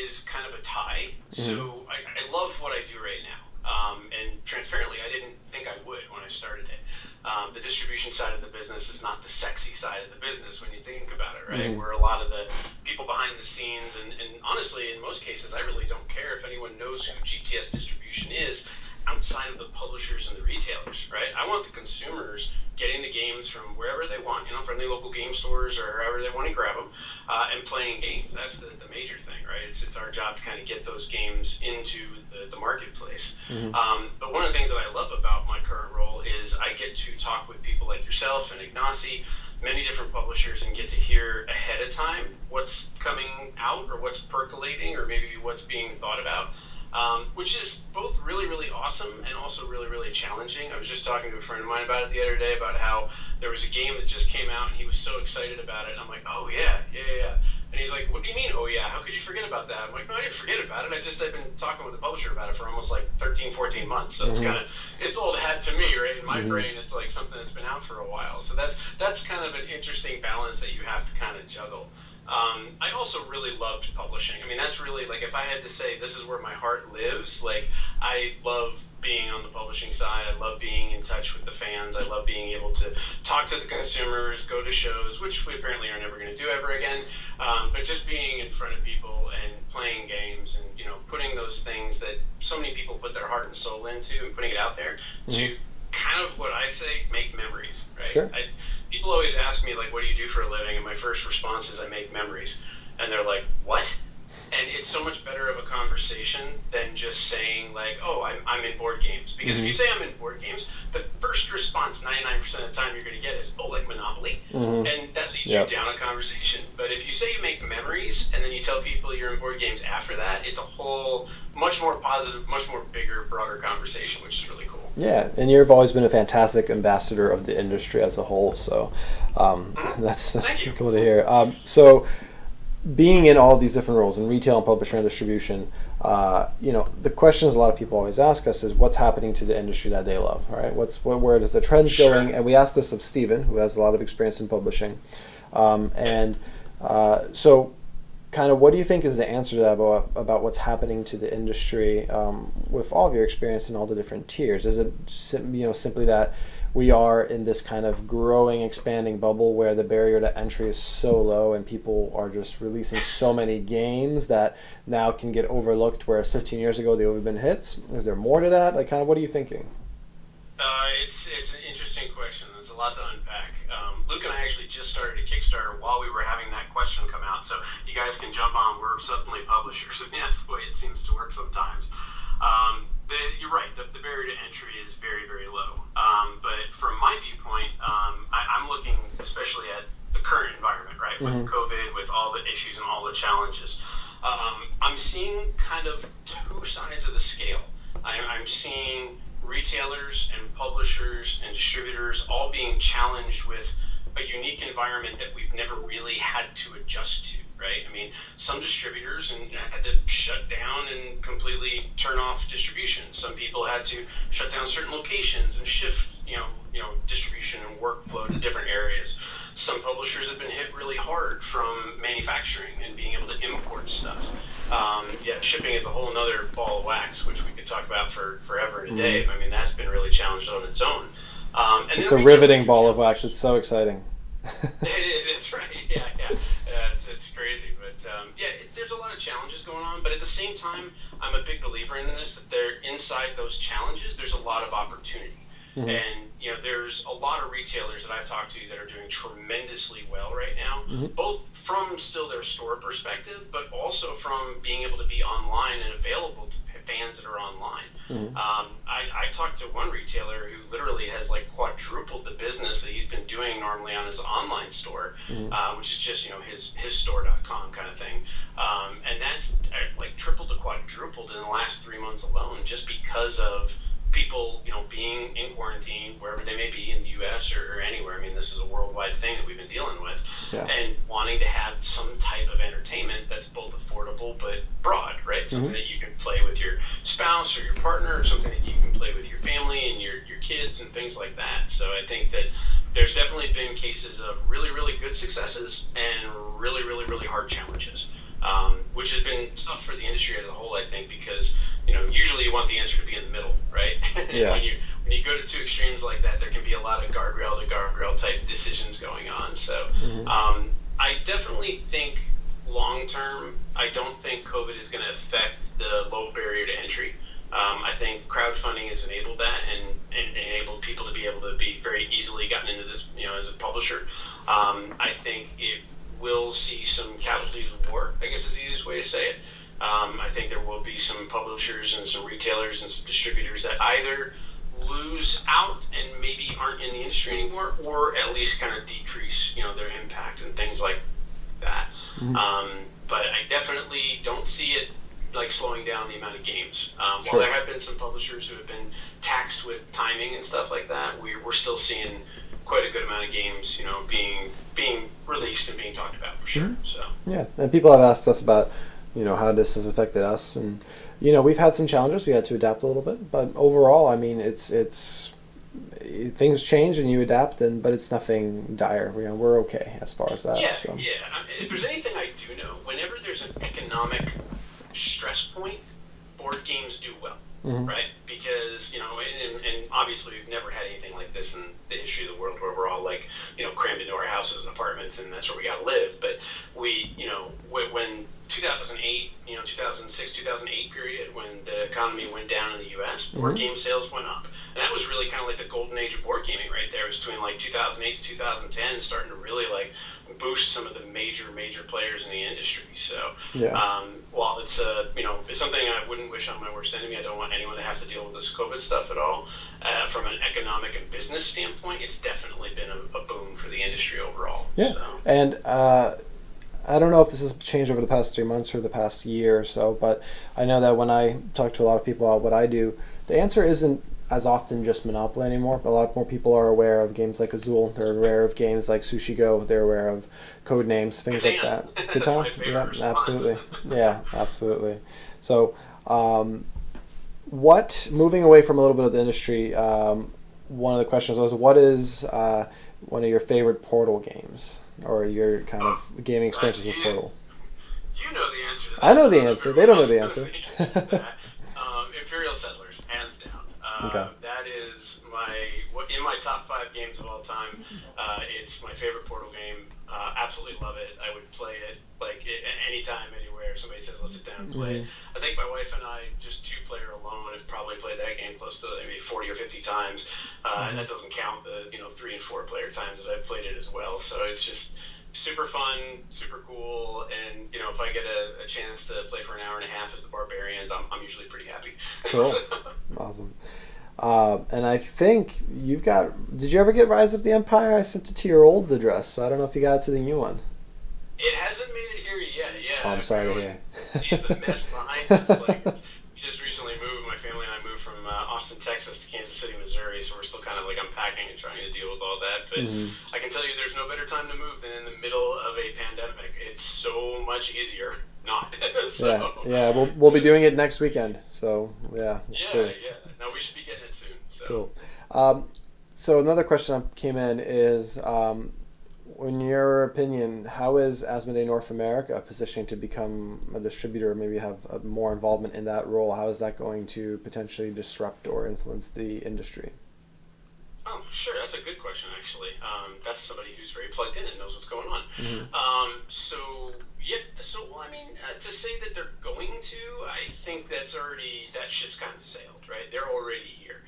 [SPEAKER 3] is kind of a tie. So I love what I do right now. And transparently, I didn't think I would when I started it. The distribution side of the business is not the sexy side of the business when you think about it, right? Where a lot of the people behind the scenes, and honestly, in most cases, I really don't care if anyone knows who GTS distribution is outside of the publishers and the retailers, right? I want the consumers getting the games from wherever they want, from the local game stores or wherever they want to grab them, and playing games. That's the major thing, right? It's our job to kind of get those games into the marketplace. But one of the things that I love about my current role is I get to talk with people like yourself and Ignacy, many different publishers, and get to hear ahead of time what's coming out or what's percolating or maybe what's being thought about. Which is both really, really awesome and also really, really challenging. I was just talking to a friend of mine about it the other day, about how there was a game that just came out and he was so excited about it. And I'm like, oh yeah. And he's like, what do you mean, oh yeah? How could you forget about that? I'm like, no, I didn't forget about it. I've been talking with the publisher about it for almost like 13, 14 months. So it's old hat to me, right? In my brain, it's like something that's been out for a while. So that's kind of an interesting balance that you have to kind of juggle. I also really loved publishing. That's really, like, if I had to say this is where my heart lives, like, I love being on the publishing side. I love being in touch with the fans. I love being able to talk to the consumers, go to shows, which we apparently are never going to do ever again. But just being in front of people and playing games and, putting those things that so many people put their heart and soul into and putting it out there to kind of what I say, make memories, right?
[SPEAKER 1] Sure.
[SPEAKER 3] People always ask me, like, what do you do for a living? And my first response is I make memories. And they're like, what? And it's so much better of a conversation than just saying, like, oh, I'm in board games. Because if you say I'm in board games, the first response 99% of the time you're going to get is, oh, like Monopoly. And that leads you down a conversation. But if you say you make memories and then you tell people you're in board games after that, it's a whole much more positive, much more bigger, broader conversation, which is really cool.
[SPEAKER 1] Yeah, and you've always been a fantastic ambassador of the industry as a whole. So that's cool to hear. So being in all of these different roles in retail and publishing and distribution, the questions a lot of people always ask us is what's happening to the industry that they love, right? Where is the trends going? And we asked this of Steven, who has a lot of experience in publishing. So kind of what do you think is the answer to that about what's happening to the industry with all of your experience in all the different tiers? Is it simply that we are in this kind of growing, expanding bubble where the barrier to entry is so low and people are just releasing so many games that now can get overlooked, whereas 15 years ago they would have been hits? Is there more to that? Like, kind of what are you thinking?
[SPEAKER 3] It's an interesting question. There's a lot to unpack. Luke and I actually just started a Kickstarter while we were having that question come out, so you guys can jump on. We're suddenly publishers. That's the way it seems to work sometimes. You're right. The barrier to entry is very, very low. But from my viewpoint, I'm looking especially at the current environment, right, with COVID, with all the issues and all the challenges. I'm seeing kind of two sides of the scale. I'm seeing retailers and publishers and distributors all being challenged with a unique environment that we've never really had to adjust to, right? I mean, some distributors had to shut down and completely turn off distribution. Some people had to shut down certain locations and shift, distribution and workflow to different areas. Some publishers have been hit really hard from manufacturing and being able to import stuff. Shipping is a whole other ball of wax, which we could talk about for forever and a day. I mean, that's been really challenged on its own.
[SPEAKER 1] It's a riveting ball of wax. It's so exciting.
[SPEAKER 3] It is. It's right. Yeah. It's crazy, but there's a lot of challenges going on. But at the same time, I'm a big believer in this. That inside those challenges, there's a lot of opportunity. And there's a lot of retailers that I've talked to that are doing tremendously well right now, both from still their store perspective, but also from being able to be online and available to fans that are online. I talked to one retailer who literally has like quadrupled the business that he's been doing normally on his online store, which is just his store.com kind of thing, and that's like tripled to quadrupled in the last 3 months alone, just because of people being in quarantine wherever they may be in the US or anywhere. I mean, this is a worldwide thing that we've been dealing with, and wanting to have some type of entertainment that's both affordable but broad, right? Something that you can play with your spouse or your partner, or something that you can play with your family and your kids and things like that. So I think that there's definitely been cases of really, really good successes and really, really, really hard challenges, which has been tough for the industry as a whole, I think, because usually you want the answer to be in the middle, right?
[SPEAKER 1] Yeah.
[SPEAKER 3] when you go to two extremes like that, there can be a lot of guardrail to guardrail type decisions going on. So I definitely think long term, I don't think COVID is going to affect the low barrier to entry. I think crowdfunding has enabled that and enabled people to be able to be very easily gotten into this, as a publisher. I think it will see some casualties of war, I guess is the easiest way to say it. I think there will be some publishers and some retailers and some distributors that either lose out and maybe aren't in the industry anymore, or at least kind of decrease, their impact and things like that. But I definitely don't see it like slowing down the amount of games. While there have been some publishers who have been taxed with timing and stuff like that, we're still seeing quite a good amount of games, being released and being talked about for sure. So
[SPEAKER 1] yeah, and people have asked us about how this has affected us, and we've had some challenges. We had to adapt a little bit, but overall, I mean, it's things change and you adapt, but it's nothing dire. We're okay as far as that.
[SPEAKER 3] Yeah. If there's anything I do know, whenever there's an economic stress point, board games do well, right? Because and obviously we've never had anything like this in the history of the world, where we're all like crammed into our houses and apartments, and that's where we gotta live. But we when 2008, 2006, 2008 period, when the economy went down in the U.S., board game sales went up. And that was really kind of like the golden age of board gaming right there. It was between like 2008 to 2010, starting to really like boost some of the major players in the industry. So while it's it's something I wouldn't wish on my worst enemy, I don't want anyone to have to deal with this COVID stuff at all. From an economic and business standpoint, it's definitely been a boom for the industry overall.
[SPEAKER 1] Yeah,
[SPEAKER 3] so.
[SPEAKER 1] And I don't know if this has changed over the past 3 months or the past year or so, but I know that when I talk to a lot of people about what I do, the answer isn't as often just Monopoly anymore. A lot more people are aware of games like Azul. They're aware of games like Sushi Go. They're aware of code names, things like that. Catan? Yeah, absolutely. Yeah, absolutely. So, moving away from a little bit of the industry, one of the questions was, what is one of your favorite Portal games, or your kind of gaming experiences with Portal?
[SPEAKER 3] You know the answer to that.
[SPEAKER 1] I know the answer. They don't know the answer.
[SPEAKER 3] Imperial Settlers, hands down.
[SPEAKER 1] Okay.
[SPEAKER 3] That is in my top 5 games of all time. It's my favorite Portal game. Absolutely love it. I would play it anytime, anywhere. Somebody says, let's sit down and play it. I think my wife and I, just 2-player alone, have probably played that game close to maybe 40 or 50 times. And that doesn't count the 3 and 4 player times that I've played it as well. So it's just super fun, super cool, and if I get a chance to play for an hour and a half as the Barbarians, I'm usually pretty happy.
[SPEAKER 1] Cool. Awesome. And I think you've got. Did you ever get Rise of the Empire? I sent it to your old address, so I don't know if you got it to the new one.
[SPEAKER 3] It hasn't made it here yet. Yeah.
[SPEAKER 1] Oh, I'm sorry to hear.
[SPEAKER 3] Sees the mess behind us. Like, we just recently moved. My family and I moved from Austin, Texas, to Kansas City, Missouri. So we're still kind of like unpacking and trying to deal with all that. But I can tell you, there's no better time to move than in the middle of a pandemic. It's so much easier not. So,
[SPEAKER 1] yeah. We'll be doing it next weekend. So yeah.
[SPEAKER 3] Yeah. No, we should be getting it soon. So.
[SPEAKER 1] Cool. So another question that came in is, in your opinion, how is Asmodee North America positioning to become a distributor, maybe have more involvement in that role? How is that going to potentially disrupt or influence the industry?
[SPEAKER 3] Oh, sure. That's a good question, actually. That's somebody who's very plugged in and knows what's going on. To say that they're going to, I think that ship's kind of sailed, right? They're already here.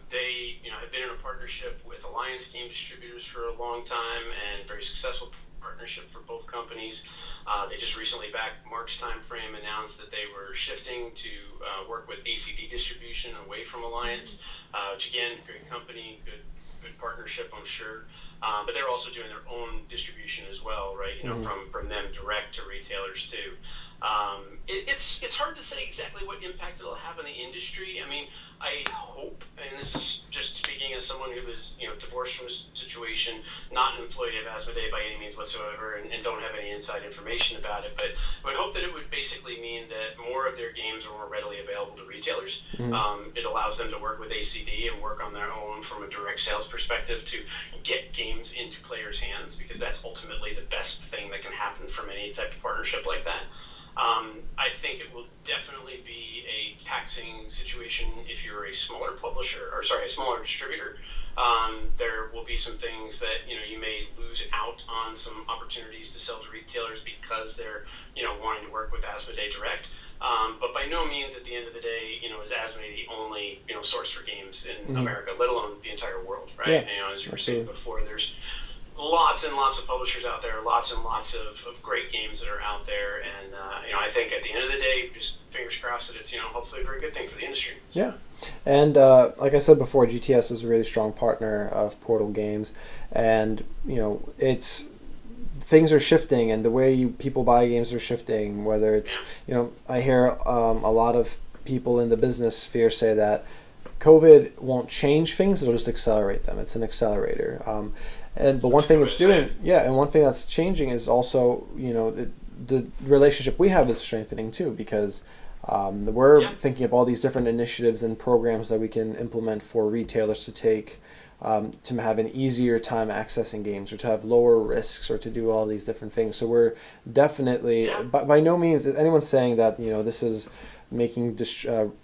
[SPEAKER 3] They, have been in a partnership with Alliance Game Distributors for a long time, and very successful partnership for both companies. They just recently, back March timeframe, announced that they were shifting to work with ACD Distribution away from Alliance, which again, great company, good partnership, I'm sure. But they're also doing their own distribution as well, right? From them direct to retailers too. It's hard to say exactly what impact it'll have on the industry. I mean, I hope, and this is just speaking as someone who was, divorced from a situation, not an employee of Asmodee by any means whatsoever, and don't have any inside information about it, but I would hope that it would basically mean that more of their games are more readily available to retailers. It allows them to work with ACD and work on their own from a direct sales perspective to get games into players' hands, because that's ultimately the best thing that can happen from any type of partnership like that. I think it will definitely be a taxing situation if you're a smaller a smaller distributor. There will be some things that, you may lose out on some opportunities to sell to retailers because they're, wanting to work with Asmodee direct. But by no means at the end of the day, is Asmodee the only, source for games in America, let alone the entire world, right?
[SPEAKER 1] Yeah,
[SPEAKER 3] as you were saying before, there's lots and lots of publishers out there, lots and lots of great games that are out there, and I think at the end of the day, just fingers crossed that it's hopefully a very good thing for the industry. So.
[SPEAKER 1] Yeah, and like I said before, GTS is a really strong partner of Portal Games, and things are shifting, and the way people buy games are shifting. Whether it's I hear a lot of people in the business sphere say that COVID won't change things; it'll just accelerate them. It's an accelerator. But one thing it's doing, and one thing that's changing is also, the relationship we have is strengthening too, because we're thinking of all these different initiatives and programs that we can implement for retailers to take, to have an easier time accessing games, or to have lower risks, or to do all these different things. So we're definitely, by no means is anyone saying that, this is making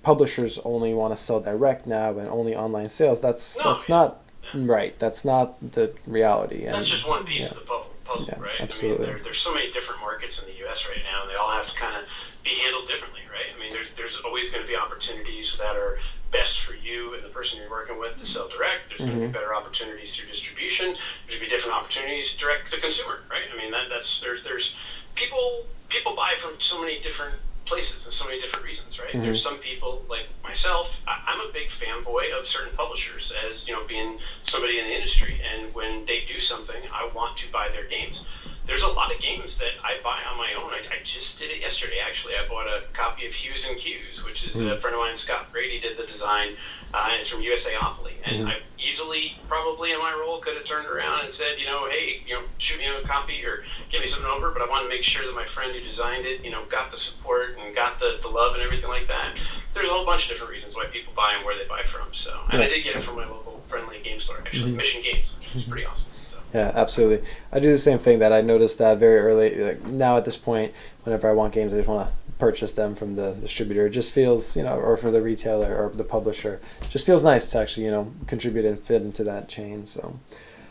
[SPEAKER 1] publishers only want to sell direct now and only online sales. That's not. Right, that's not the reality.
[SPEAKER 3] That's just one piece of the puzzle, right?
[SPEAKER 1] Absolutely.
[SPEAKER 3] I mean, there's so many different markets in the U.S. right now, and they all have to kind of be handled differently, right? I mean, there's always going to be opportunities that are best for you and the person you're working with to sell direct. There's going to be better opportunities through distribution. There's going to be different opportunities direct to consumer, right? I mean, there's people buy from so many different places and so many different reasons, right? There's some people like myself. I'm a big fanboy of certain publishers, as being somebody in the industry, and when they do something, I want to buy their games. There's a lot of games that I buy on my own. I just did it yesterday, actually. I bought a copy of Hues and Cues, which is a friend of mine, Scott Brady, did the design, and it's from USAopoly. And I easily, probably in my role, could have turned around and said, hey, shoot me a copy or get me something over, but I wanted to make sure that my friend who designed it, got the support and got the love and everything like that. There's a whole bunch of different reasons why people buy and where they buy from. So, and I did get it from my local friendly game store, actually, Mission Games, which is pretty awesome.
[SPEAKER 1] Yeah, absolutely. I do the same thing. That I noticed that very early. Like now at this point, whenever I want games, I just want to purchase them from the distributor. It just feels, or for the retailer or the publisher, it just feels nice to actually, contribute and fit into that chain. So,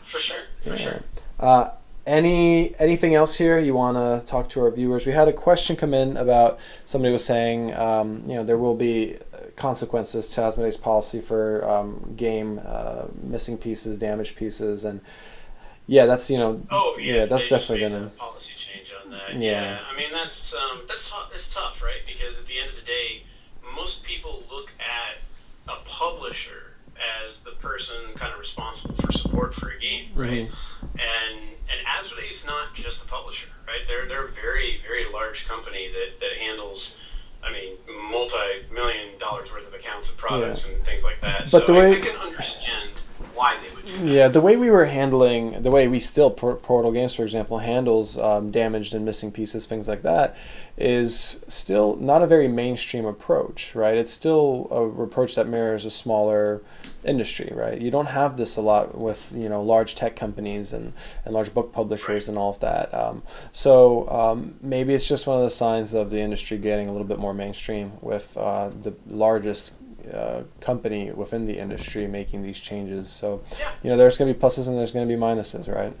[SPEAKER 3] for sure.
[SPEAKER 1] Anything else here you want to talk to our viewers? We had a question come in about somebody was saying, there will be consequences to Asmodee's policy for game missing pieces, damaged pieces, and that's that's definitely gonna
[SPEAKER 3] policy change on that. Yeah, I mean that's tough, right? Because at the end of the day, most people look at a publisher as the person kind of responsible for support for a game, right? And Asmodee is not just the publisher, right? They're a very, very large company that handles, I mean, multi-million dollars worth of accounts and products and things like that.
[SPEAKER 1] But
[SPEAKER 3] so I can understand why they would do that.
[SPEAKER 1] Yeah, the way we were handling, the way we still, Portal Games, for example, handles damaged and missing pieces, things like that, is still not a very mainstream approach, right? It's still a approach that mirrors a smaller industry, right? You don't have this a lot with, large tech companies and large book publishers and all of that. So maybe it's just one of the signs of the industry getting a little bit more mainstream with the largest company within the industry making these changes. So, there's going to be pluses and there's going to be minuses, right?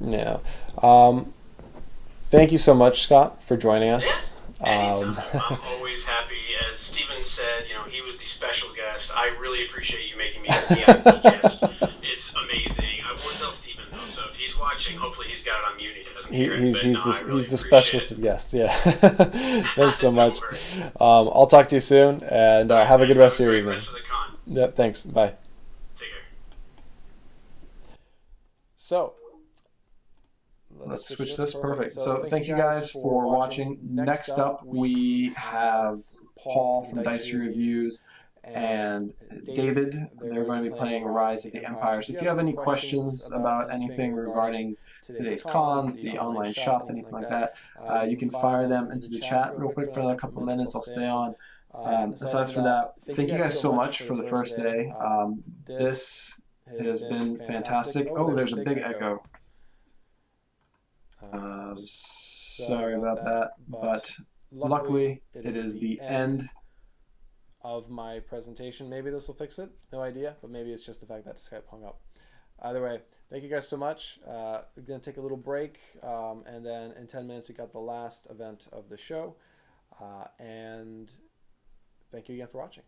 [SPEAKER 1] Yeah. Thank you so much, Scott, for joining us.
[SPEAKER 3] I'm always happy. As Steven said, he was the special guest. I really appreciate you making me the guest. It's amazing. I won't tell Steven though, so if he's watching, hopefully he's got it on mute. He doesn't hear it.
[SPEAKER 1] He's the specialist of guests. Yeah. Thanks so much. I'll talk to you soon, and have a good rest of your evening.
[SPEAKER 3] Rest of the con.
[SPEAKER 1] Yep. Thanks. Bye.
[SPEAKER 3] Take care.
[SPEAKER 1] So.
[SPEAKER 4] Let's switch this. Perfect. So thank you guys for watching. Next up, we have Paul from Dicey Reviews and David. They're going to be playing Rise of the Empires. If you have any questions about anything regarding today's cons, the online shop, anything like that, you can fire them into the chat real quick for another couple of minutes. I'll stay on. Aside from that, thank you guys so much for the first day. This has been fantastic. Oh, there's a big echo. Sorry about that, but luckily it is the end
[SPEAKER 1] of my presentation. Maybe this will fix it. No idea, but maybe it's just the fact that Skype hung up. Either way, thank you guys so much. We're going to take a little break, and then in 10 minutes we got the last event of the show. And thank you again for watching.